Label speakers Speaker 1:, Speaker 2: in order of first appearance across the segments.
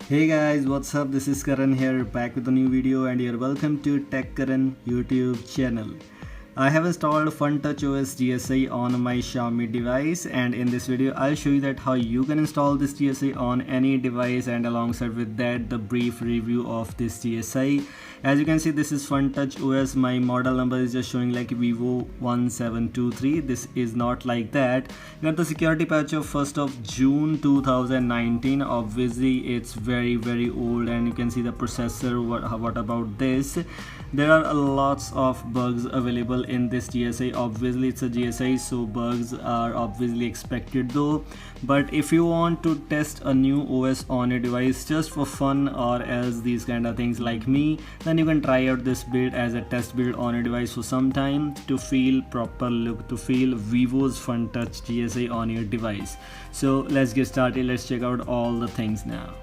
Speaker 1: Hey guys, what's up? This is Karan here, back with a new video, and you're welcome to Tech Karan YouTube channel. I have installed FunTouch OS GSI on my Xiaomi device, and in this video I'll show you that how you can install this GSI on any device, and alongside with that the brief review of this GSI. As you can see, this is FunTouch OS. My model number is just showing like Vivo 1723. This is not like that. You got the security patch of 1st of June 2019. Obviously it's very old, and you can see the processor. What about this? There are lots of bugs available in this GSI. Obviously it's a GSI, so bugs are obviously expected though. But if you want to test a new OS on your device just for fun or else these kind of things like me, then you can try out this build as a test build on your device for some time to feel proper look, to feel Vivo's FunTouch GSI on your device. So let's get started. Let's check out all the things now.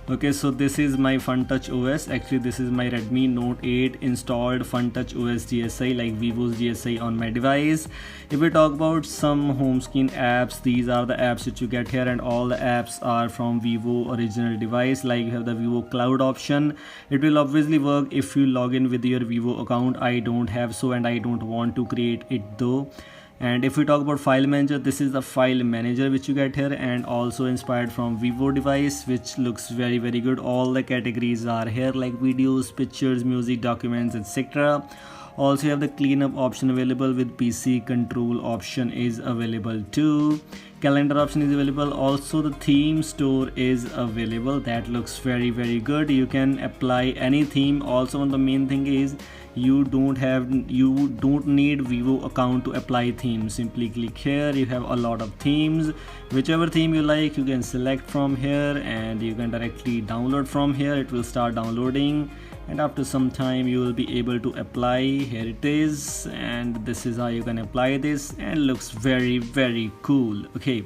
Speaker 1: Okay, so this is my FunTouch OS. Actually this is my Redmi Note 8 installed FunTouch OS GSI, like Vivo's GSI on my device. If we talk about some home screen apps, these are the apps which you get here, and all the apps are from Vivo original device. Like you have the Vivo Cloud option. It will obviously work if you log in with your Vivo account. I don't have so, and I don't want to create it though. And if we talk about file manager, this is the file manager which you get here, and also inspired from Vivo device, which looks very good. All the categories are here like videos, pictures, music, documents, etc. Also you have the cleanup option available, with PC control option is available too. Calendar option is available. Also the theme store is available. That looks very good. You can apply any theme. Also, one of the main thing is you don't need Vivo account to apply themes. Simply click here. You have a lot of themes. Whichever theme you like, you can select from here, and you can directly download from here. It will start downloading, and after some time you will be able to apply. Here it is, and this is how you can apply this, and looks very cool. Okay,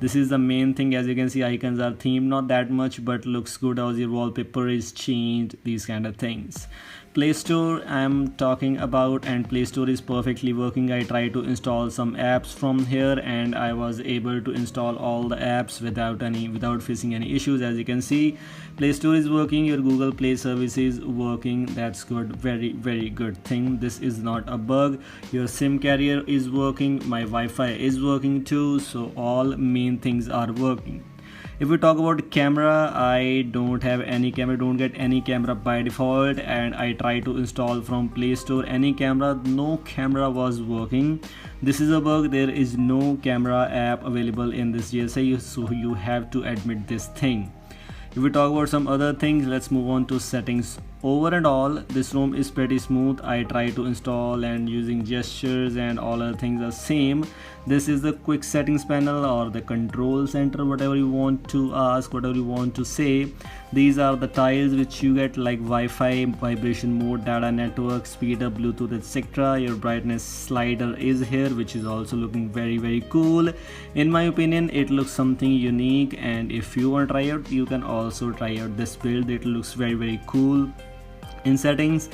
Speaker 1: this is the main thing. As you can see, icons are themed, not that much, but looks good as your wallpaper is changed, these kind of things. Play Store I'm talking about, and Play Store is perfectly working. I tried to install some apps from here, and I was able to install all the apps without facing any issues. As you can see, Play Store is working, your Google Play service is working. That's good, very good thing. This is not a bug. Your SIM carrier is working, my Wi-Fi is working too, so all main things are working. If we talk about camera, I don't have any camera, don't get any camera by default, and I try to install from Play Store any camera, no camera was working. This is a bug. There is no camera app available in this GSI, so you have to admit this thing. If we talk about some other things, let's move on to settings. Overall, this ROM is pretty smooth. I try to install and using gestures, and all other things are same. This is the quick settings panel or the control center, whatever you want to ask, whatever you want to say. These are the tiles which you get, like Wi-Fi, vibration mode, data network, speed up, Bluetooth, etc. Your brightness slider is here, which is also looking very cool. In my opinion, it looks something unique, and if you want to try out, you can also try out this build. It looks very cool. In settings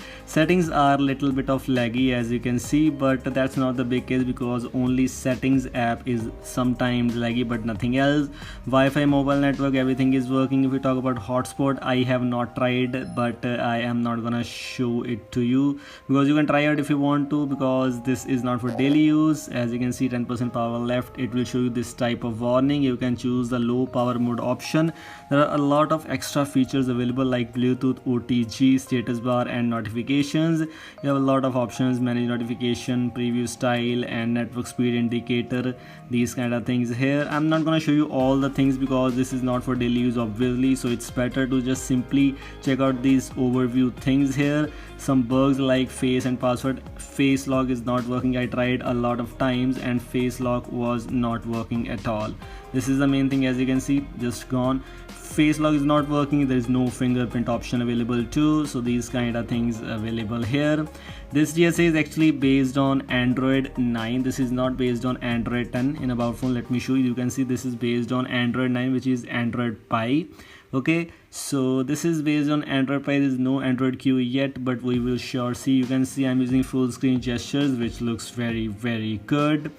Speaker 1: are little bit of laggy, as you can see, but that's not the big case because only settings app is sometimes laggy, but nothing else. Wi-Fi, mobile network, everything is working. If we talk about hotspot, I have not tried, but I am not gonna show it to you because you can try it if you want to, because this is not for daily use. As you can see, 10% power left. It will show you this type of warning. You can choose the low power mode option. There are a lot of extra features available like Bluetooth, OTG, status bar, and notifications. You have a lot of options: manage notification, preview style, and network speed indicator, these kind of things here. I'm not gonna show you all the things because this is not for daily use obviously, so it's better to just simply check out these overview things here. Some bugs like face and password. Face lock is not working. I tried a lot of times and face lock was not working at all. This is the main thing. As you can see, just gone. Face lock is not working. There is no fingerprint option available too, so these kind of things available here. This GSI is actually based on Android 9. This is not based on Android 10. In About Phone, let me show you. You can see this is based on Android 9, which is Android Pie. Okay, So this is based on Android Pie. There is no Android Q yet, but we will sure see. You can see I'm using full screen gestures, which looks very good.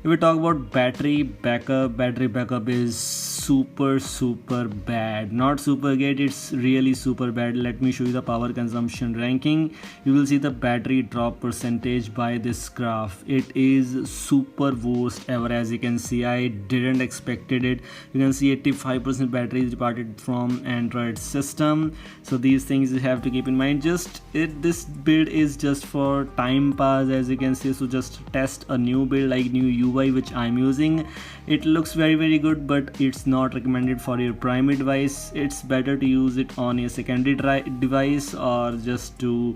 Speaker 1: If we talk about battery backup is super bad. Not super good, it's really super bad. Let me show you the power consumption ranking. You will see the battery drop percentage by this graph. It is super worst ever. As you can see, I didn't expected it. You can see 85% battery is departed from Android system. So these things you have to keep in mind. This build is just for time pass, as you can see. So just test a new build like new UI which I'm using. It looks very good, but it's not recommended for your primary device. It's better to use it on your secondary device or just to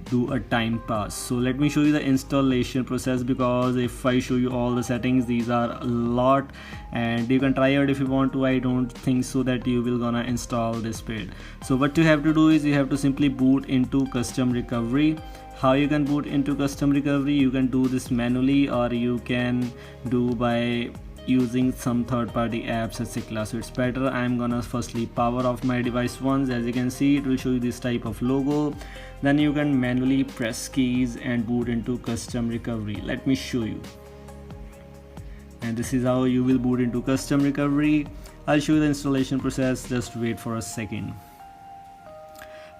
Speaker 1: do a time pass. So let me show you the installation process, because if I show you all the settings, these are a lot and you can try it if you want to. I don't think so that you will gonna install this build. So what you have to do is you have to simply boot into custom recovery. How you can boot into custom recovery? You can do this manually, or you can do by using some third-party apps, etc. So it's better. I'm gonna firstly power off my device once. As you can see, it will show you this type of logo. Then you can manually press keys and boot into custom recovery. Let me show you. And this is how you will boot into custom recovery. I'll show you the installation process. Just wait for a second.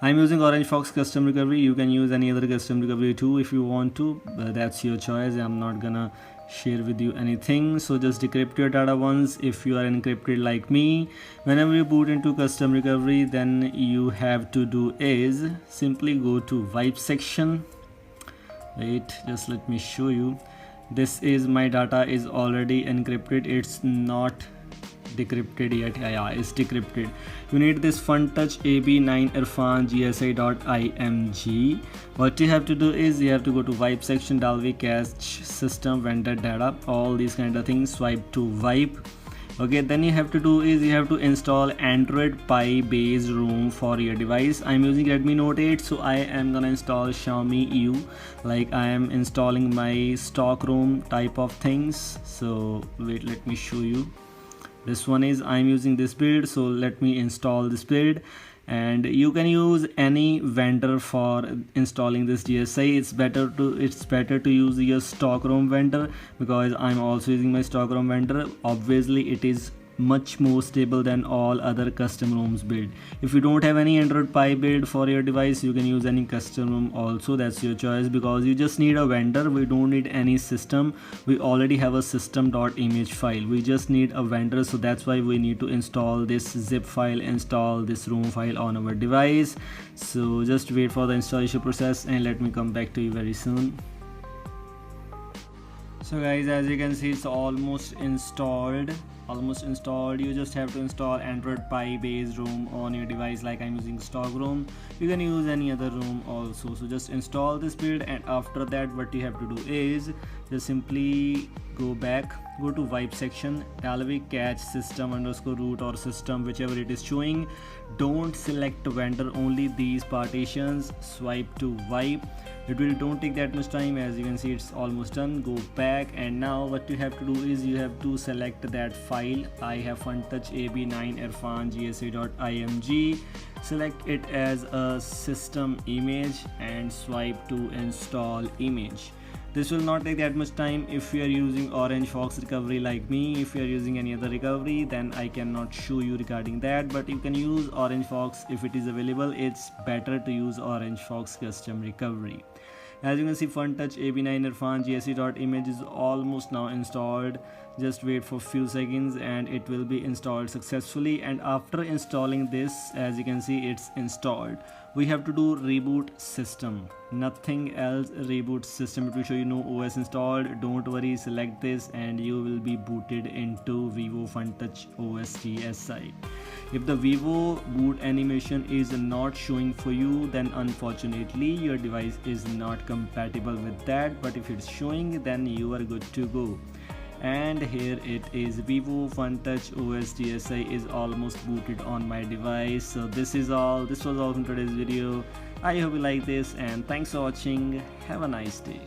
Speaker 1: I'm using Orange Fox custom recovery. You can use any other custom recovery too if you want to, but that's your choice. I'm not gonna share with you anything. So just decrypt your data once if you are encrypted like me. Whenever you boot into custom recovery, then you have to do is simply go to wipe section. Wait, just let me show you. This is my data is already encrypted. It's not decrypted yet. Yeah, it's decrypted. You need this FunTouch AB9 Irfan GSI.img. What you have to do is you have to go to wipe section, Dalvik cache system vendor data, all these kind of things, swipe to wipe. Okay, then you have to do is you have to install Android Pie based ROM for your device. I'm using Redmi Note 8, so I am gonna install Xiaomi EU, like I am installing my stock ROM type of things. So wait, let me show you. This one is I'm using this build, so let me install this build. And you can use any vendor for installing this GSI. It's better to use your stock ROM vendor, because I'm also using my stock ROM vendor. Obviously it is much more stable than all other custom ROMs build. If you don't have any Android Pie build for your device, you can use any custom ROM also. That's your choice, because you just need a vendor. We don't need any system. We already have a system.image file. We just need a vendor, so that's why we need to install this zip file, install this ROM file on our device. So just wait for the installation process and let me come back to you very soon. So guys, as you can see, it's almost installed. You just have to install Android Pie based ROM on your device. Like I'm using stock ROM, you can use any other ROM also. So just install this build, and after that what you have to do is just simply go to wipe section, Dalvik cache system underscore root or system, whichever it is showing. Don't select vendor, only these partitions, swipe to wipe. Don't take that much time. As you can see, it's almost done. Go back, and now what you have to do is you have to select that file. I have FunTouch AB9 Irfan GSI.img. Select it as a system image and swipe to install image. This will not take that much time if you are using Orange Fox recovery like me. If you are using any other recovery, then I cannot show you regarding that, but you can use Orange Fox if it is available. It's better to use Orange Fox custom recovery. As you can see, FunTouch AB9 Irfan GSI.image is almost now installed. Just wait for few seconds and it will be installed successfully. And after installing this, as you can see, it's installed. We have to do reboot system, nothing else. Reboot system, it will show you no OS installed. Don't worry, select this and you will be booted into Vivo FunTouch OS GSI. If the Vivo boot animation is not showing for you, then unfortunately your device is not compatible with that, but if it's showing, then you are good to go. And here it is, Vivo FunTouch OS GSI is almost booted on my device. So this was all from today's video. I hope you like this, and thanks for watching. Have a nice day.